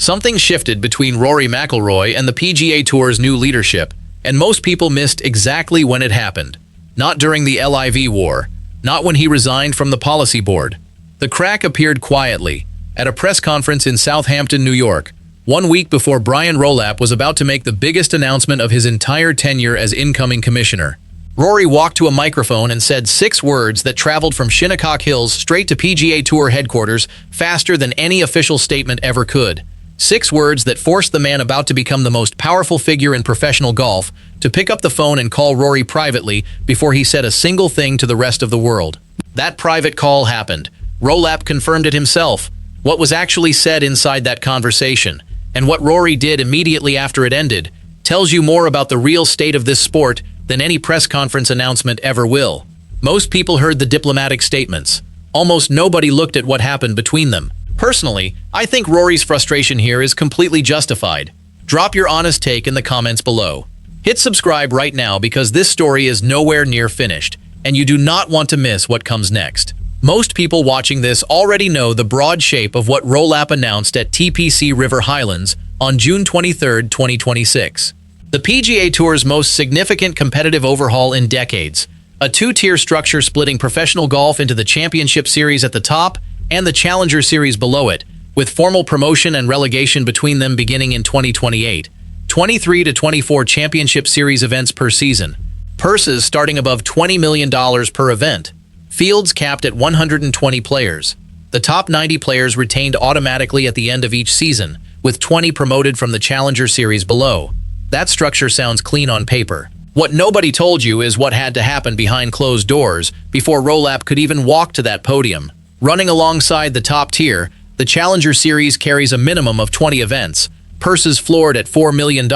Something shifted between Rory McIlroy and the PGA Tour's new leadership, and most people missed exactly when it happened. Not during the LIV war, not when he resigned from the policy board. The crack appeared quietly, at a press conference in Southampton, New York, 1 week before Brian Rolapp was about to make the biggest announcement of his entire tenure as incoming commissioner. Rory walked to a microphone and said 6 words that traveled from Shinnecock Hills straight to PGA Tour headquarters faster than any official statement ever could. 6 words that forced the man about to become the most powerful figure in professional golf to pick up the phone and call Rory privately before he said a single thing to the rest of the world. That private call happened. Rolapp confirmed it himself. What was actually said inside that conversation, and what Rory did immediately after it ended, tells you more about the real state of this sport than any press conference announcement ever will. Most people heard the diplomatic statements. Almost nobody looked at what happened between them. Personally, I think Rory's frustration here is completely justified. Drop your honest take in the comments below. Hit subscribe right now because this story is nowhere near finished, and you do not want to miss what comes next. Most people watching this already know the broad shape of what Rolapp announced at TPC River Highlands on June 23, 2026. The PGA Tour's most significant competitive overhaul in decades, a 2-tier structure splitting professional golf into the Championship Series at the top and the Challenger Series below it, with formal promotion and relegation between them beginning in 2028. 23 to 24 Championship Series events per season. Purses starting above $20 million per event. Fields capped at 120 players. The top 90 players retained automatically at the end of each season, with 20 promoted from the Challenger Series below. That structure sounds clean on paper. What nobody told you is what had to happen behind closed doors before Rolapp could even walk to that podium. Running alongside the top tier, the Challenger Series carries a minimum of 20 events, purses floored at $4 million,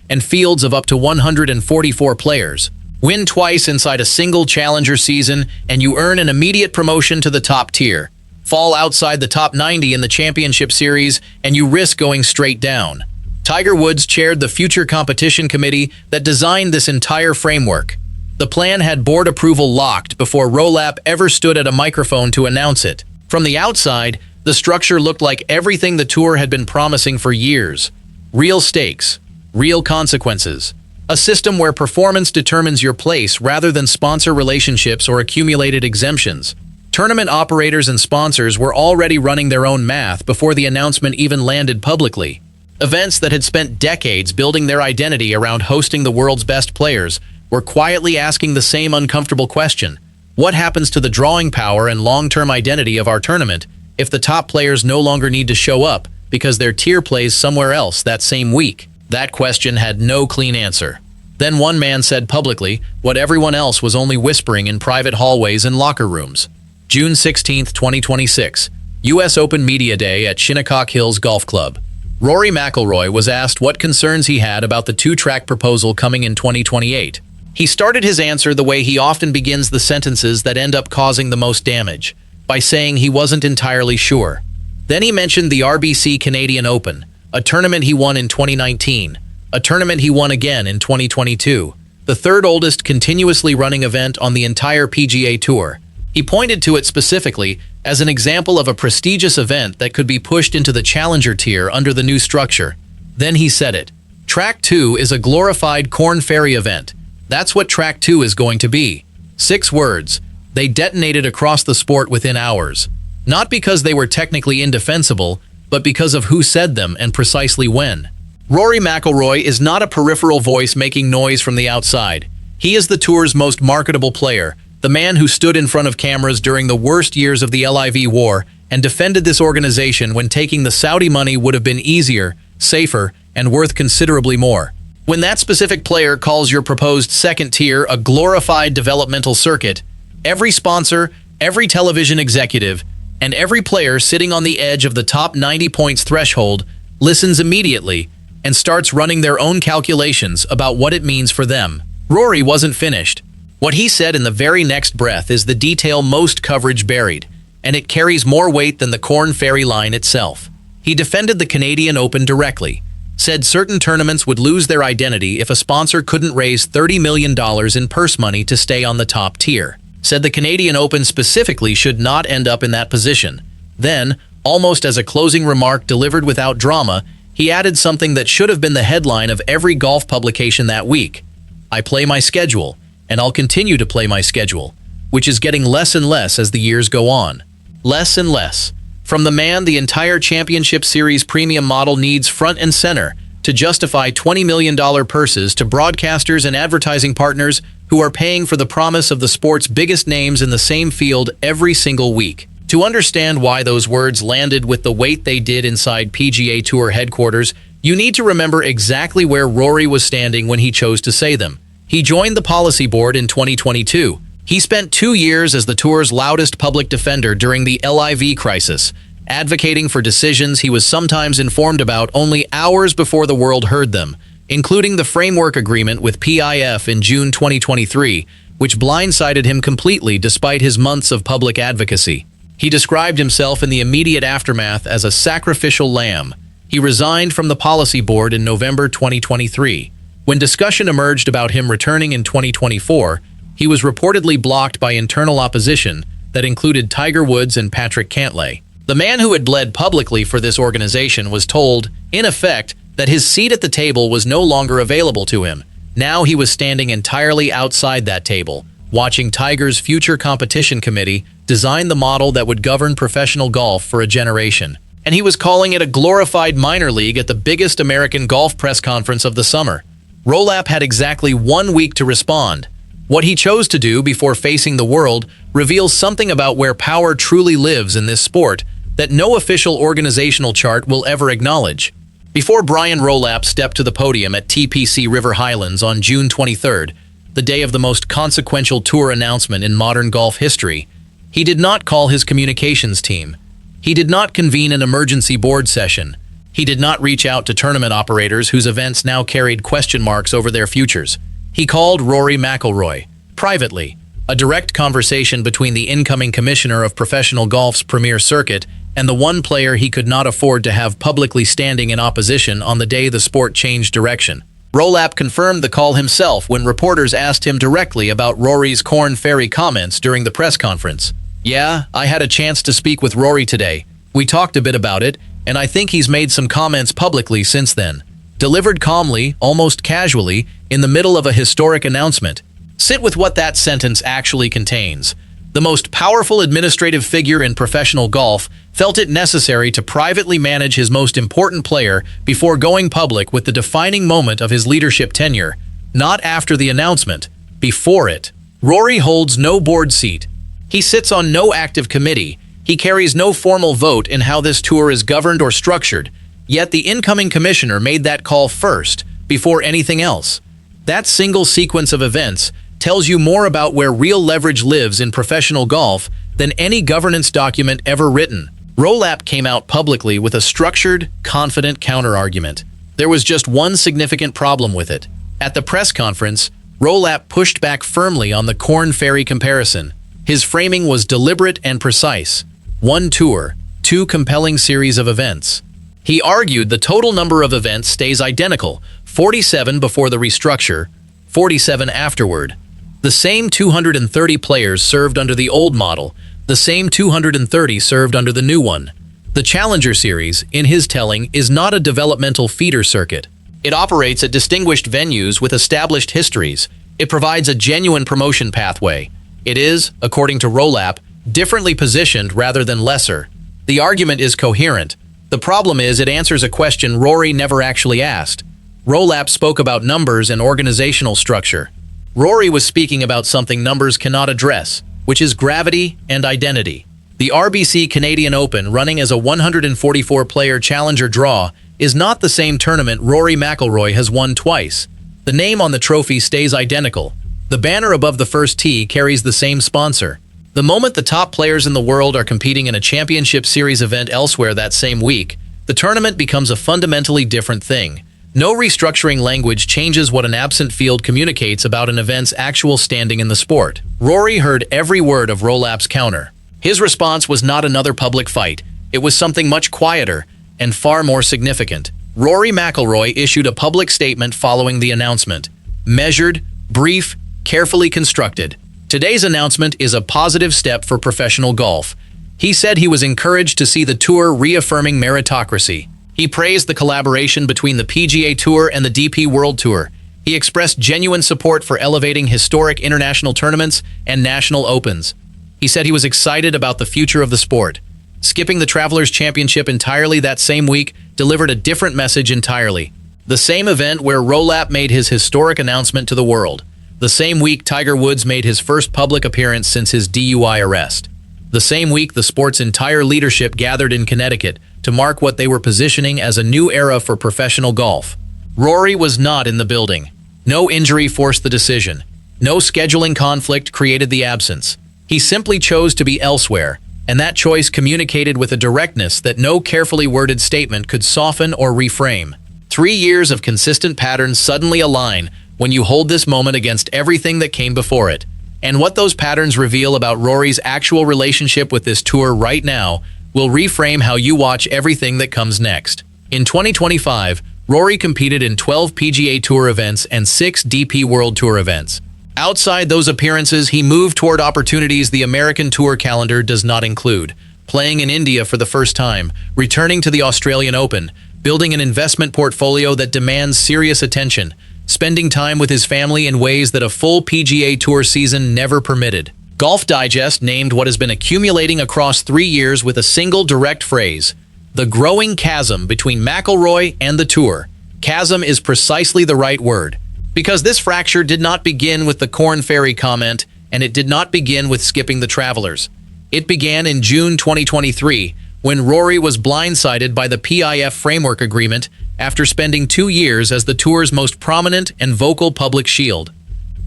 and fields of up to 144 players. Win twice inside a single Challenger season, and you earn an immediate promotion to the top tier. Fall outside the top 90 in the Championship Series, and you risk going straight down. Tiger Woods chaired the Future Competition Committee that designed this entire framework. The plan had board approval locked before Rolapp ever stood at a microphone to announce it. From the outside, the structure looked like everything the tour had been promising for years. Real stakes, real consequences. A system where performance determines your place rather than sponsor relationships or accumulated exemptions. Tournament operators and sponsors were already running their own math before the announcement even landed publicly. Events that had spent decades building their identity around hosting the world's best players were quietly asking the same uncomfortable question. What happens to the drawing power and long-term identity of our tournament if the top players no longer need to show up because their tier plays somewhere else that same week? That question had no clean answer. Then one man said publicly what everyone else was only whispering in private hallways and locker rooms. June 16, 2026, U.S. Open Media Day at Shinnecock Hills Golf Club. Rory McIlroy was asked what concerns he had about the 2-track proposal coming in 2028. He started his answer the way he often begins the sentences that end up causing the most damage, by saying he wasn't entirely sure. Then he mentioned the RBC Canadian Open, a tournament he won in 2019, a tournament he won again in 2022, the 3rd oldest continuously running event on the entire PGA Tour. He pointed to it specifically as an example of a prestigious event that could be pushed into the Challenger tier under the new structure. Then he said it. Track 2 is a glorified Corn Ferry event. That's what Track 2 is going to be. 6 words. They detonated across the sport within hours. Not because they were technically indefensible, but because of who said them and precisely when. Rory McIlroy is not a peripheral voice making noise from the outside. He is the tour's most marketable player, the man who stood in front of cameras during the worst years of the LIV war and defended this organization when taking the Saudi money would have been easier, safer, and worth considerably more. When that specific player calls your proposed 2nd tier a glorified developmental circuit, every sponsor, every television executive, and every player sitting on the edge of the top 90 points threshold listens immediately and starts running their own calculations about what it means for them. Rory wasn't finished. What he said in the very next breath is the detail most coverage buried, and it carries more weight than the Corn Ferry line itself. He defended the Canadian Open directly, said certain tournaments would lose their identity if a sponsor couldn't raise $30 million in purse money to stay on the top tier. Said the Canadian Open specifically should not end up in that position. Then, Almost as a closing remark delivered without drama, he added something that should have been the headline of every golf publication that week. "I play my schedule, and I'll continue to play my schedule," which is getting less and less as the years go on. Less and less. From the man the entire championship series premium model needs front and center to justify $20 million purses to broadcasters and advertising partners who are paying for the promise of the sport's biggest names in the same field every single week. To understand why those words landed with the weight they did inside PGA Tour headquarters, you need to remember exactly where Rory was standing when he chose to say them. He joined the policy board in 2022. He spent 2 years as the tour's loudest public defender during the LIV crisis, advocating for decisions he was sometimes informed about only hours before the world heard them, including the framework agreement with PIF in June 2023, which blindsided him completely despite his months of public advocacy. He described himself in the immediate aftermath as a sacrificial lamb. He resigned from the policy board in November 2023. When discussion emerged about him returning in 2024, he was reportedly blocked by internal opposition that included Tiger Woods and Patrick Cantlay. The man who had bled publicly for this organization was told, in effect, that his seat at the table was no longer available to him. Now he was standing entirely outside that table, watching Tiger's future competition committee design the model that would govern professional golf for a generation. And he was calling it a glorified minor league at the biggest American golf press conference of the summer. Rolapp had exactly 1 week to respond. What he chose to do before facing the world reveals something about where power truly lives in this sport that no official organizational chart will ever acknowledge. Before Brian Rolapp stepped to the podium at TPC River Highlands on June 23rd, the day of the most consequential tour announcement in modern golf history, he did not call his communications team. He did not convene an emergency board session. He did not reach out to tournament operators whose events now carried question marks over their futures. He called Rory McIlroy, privately, a direct conversation between the incoming commissioner of professional golf's premier circuit and the one player he could not afford to have publicly standing in opposition on the day the sport changed direction. Rolapp confirmed the call himself when reporters asked him directly about Rory's Corn Ferry comments during the press conference. "Yeah, I had a chance to speak with Rory today. We talked a bit about it, and I think he's made some comments publicly since then." Delivered calmly, almost casually, in the middle of a historic announcement. Sit with what that sentence actually contains. The most powerful administrative figure in professional golf felt it necessary to privately manage his most important player before going public with the defining moment of his leadership tenure. Not after the announcement, before it. Rory holds no board seat. He sits on no active committee. He carries no formal vote in how this tour is governed or structured. Yet the incoming commissioner made that call first, before anything else. That single sequence of events tells you more about where real leverage lives in professional golf than any governance document ever written. Rolapp came out publicly with a structured, confident counterargument. There was just one significant problem with it. At the press conference, Rolapp pushed back firmly on the Corn Ferry comparison. His framing was deliberate and precise. One tour, 2 compelling series of events. He argued the total number of events stays identical, 47 before the restructure, 47 afterward. The same 230 players served under the old model, the same 230 served under the new one. The Challenger Series, in his telling, is not a developmental feeder circuit. It operates at distinguished venues with established histories. It provides a genuine promotion pathway. It is, according to Rolapp, differently positioned rather than lesser. The argument is coherent. The problem is it answers a question Rory never actually asked. Rolapp spoke about numbers and organizational structure. Rory was speaking about something numbers cannot address, which is gravity and identity. The RBC Canadian Open, running as a 144-player challenger draw, is not the same tournament Rory McIlroy has won twice. The name on the trophy stays identical. The banner above the first tee carries the same sponsor. The moment the top players in the world are competing in a championship series event elsewhere that same week, the tournament becomes a fundamentally different thing. No restructuring language changes what an absent field communicates about an event's actual standing in the sport. Rory heard every word of Rolapp's counter. His response was not another public fight. It was something much quieter and far more significant. Rory McIlroy issued a public statement following the announcement. Measured, brief, carefully constructed. Today's announcement is a positive step for professional golf. He said he was encouraged to see the tour reaffirming meritocracy. He praised the collaboration between the PGA Tour and the DP World Tour. He expressed genuine support for elevating historic international tournaments and national opens. He said he was excited about the future of the sport. Skipping the Travelers Championship entirely that same week delivered a different message entirely. The same event where Rolapp made his historic announcement to the world. The same week Tiger Woods made his first public appearance since his DUI arrest. The same week the sport's entire leadership gathered in Connecticut to mark what they were positioning as a new era for professional golf. Rory was not in the building. No injury forced the decision. No scheduling conflict created the absence. He simply chose to be elsewhere, and that choice communicated with a directness that no carefully worded statement could soften or reframe. 3 years of consistent patterns suddenly align when you hold this moment against everything that came before it. And what those patterns reveal about Rory's actual relationship with this tour right now will reframe how you watch everything that comes next. In 2025, Rory competed in 12 PGA Tour events and 6 DP World Tour events. Outside those appearances, he moved toward opportunities the American Tour calendar does not include. Playing in India for the first time, returning to the Australian Open, building an investment portfolio that demands serious attention, spending time with his family in ways that a full PGA Tour season never permitted. Golf Digest named what has been accumulating across 3 years with a single direct phrase: the growing chasm between McIlroy and the Tour. Chasm is precisely the right word, because this fracture did not begin with the Corn Ferry comment, and it did not begin with skipping the Travelers. It began in June 2023, when Rory was blindsided by the PIF framework agreement after spending 2 years as the Tour's most prominent and vocal public shield.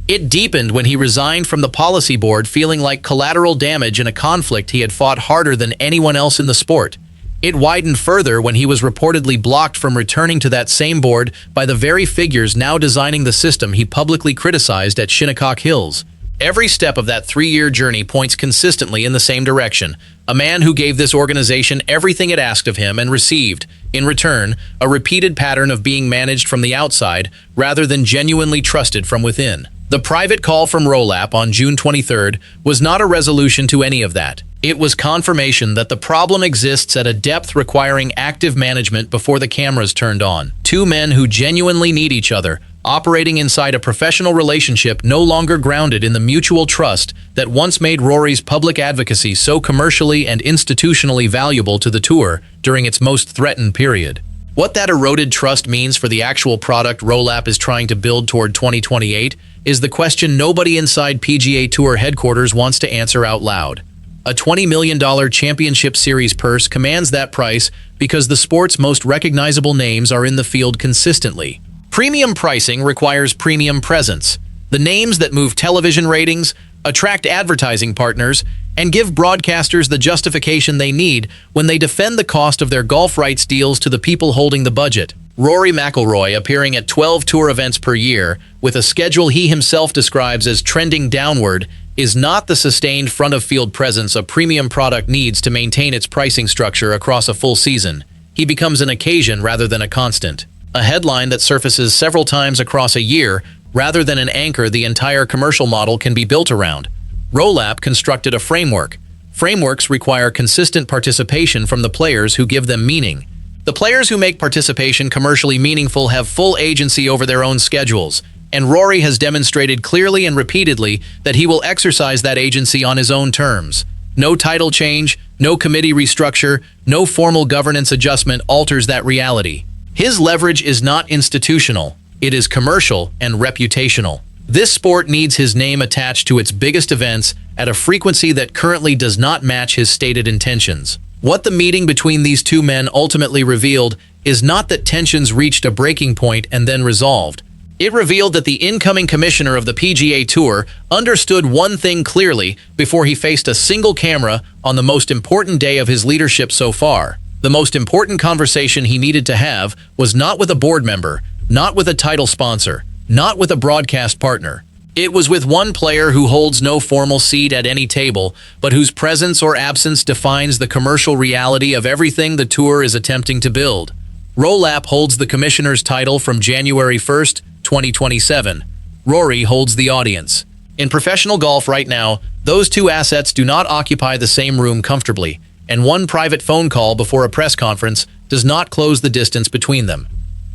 It deepened when he resigned from the policy board, feeling like collateral damage in a conflict he had fought harder than anyone else in the sport. It widened further when he was reportedly blocked from returning to that same board by the very figures now designing the system he publicly criticized at Shinnecock Hills. Every step of that 3-year journey points consistently in the same direction. A man who gave this organization everything it asked of him and received, in return, a repeated pattern of being managed from the outside rather than genuinely trusted from within. The private call from Rolapp on June 23rd was not a resolution to any of that. It was confirmation that the problem exists at a depth requiring active management before the cameras turned on. 2 men who genuinely need each other, operating inside a professional relationship no longer grounded in the mutual trust that once made Rory's public advocacy so commercially and institutionally valuable to the Tour during its most threatened period. What that eroded trust means for the actual product Rolapp is trying to build toward 2028 is the question nobody inside PGA Tour headquarters wants to answer out loud. A $20 million championship series purse commands that price because the sport's most recognizable names are in the field consistently. Premium pricing requires premium presence. The names that move television ratings, attract advertising partners, and give broadcasters the justification they need when they defend the cost of their golf rights deals to the people holding the budget. Rory McIlroy appearing at 12 tour events per year, with a schedule he himself describes as trending downward, is not the sustained front-of-field presence a premium product needs to maintain its pricing structure across a full season. He becomes an occasion rather than a constant. A headline that surfaces several times across a year rather than an anchor the entire commercial model can be built around. Rolapp constructed a framework. Frameworks require consistent participation from the players who give them meaning. The players who make participation commercially meaningful have full agency over their own schedules, and Rory has demonstrated clearly and repeatedly that he will exercise that agency on his own terms. No title change, no committee restructure, no formal governance adjustment alters that reality. His leverage is not institutional, it is commercial and reputational. This sport needs his name attached to its biggest events at a frequency that currently does not match his stated intentions. What the meeting between these 2 men ultimately revealed is not that tensions reached a breaking point and then resolved. It revealed that the incoming commissioner of the PGA Tour understood one thing clearly before he faced a single camera on the most important day of his leadership so far. The most important conversation he needed to have was not with a board member, not with a title sponsor, not with a broadcast partner. It was with one player who holds no formal seat at any table, but whose presence or absence defines the commercial reality of everything the Tour is attempting to build. Rolapp holds the commissioner's title from January 1st, 2027. Rory holds the audience. In professional golf right now, those two assets do not occupy the same room comfortably, and one private phone call before a press conference does not close the distance between them.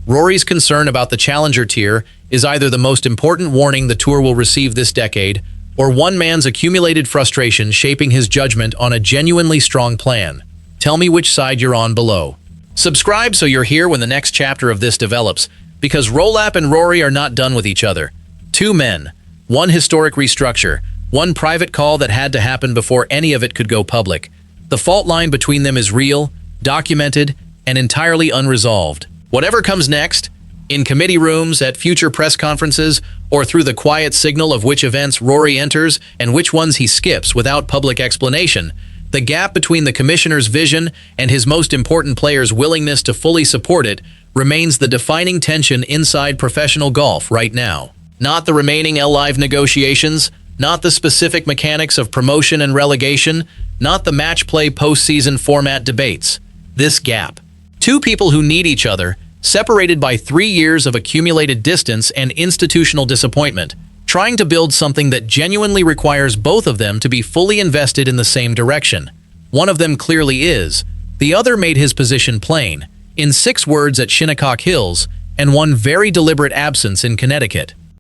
Rory's concern about the challenger tier is either the most important warning the tour will receive this decade, or one man's accumulated frustration shaping his judgment on a genuinely strong plan. Tell me which side you're on below. Subscribe so you're here when the next chapter of this develops, because Rolapp and Rory are not done with each other. Two men, one historic restructure, one private call that had to happen before any of it could go public. The fault line between them is real, documented, and entirely unresolved. Whatever comes next, in committee rooms, at future press conferences, or through the quiet signal of which events Rory enters and which ones he skips without public explanation, the gap between the commissioner's vision and his most important player's willingness to fully support it remains the defining tension inside professional golf right now. Not the remaining Live negotiations, not the specific mechanics of promotion and relegation, not the match play postseason format debates. This gap. Two people who need each other, separated by 3 years of accumulated distance and institutional disappointment, trying to build something that genuinely requires both of them to be fully invested in the same direction. One of them clearly is. The other made his position plain, in 6 words at Shinnecock Hills, and one very deliberate absence in Connecticut.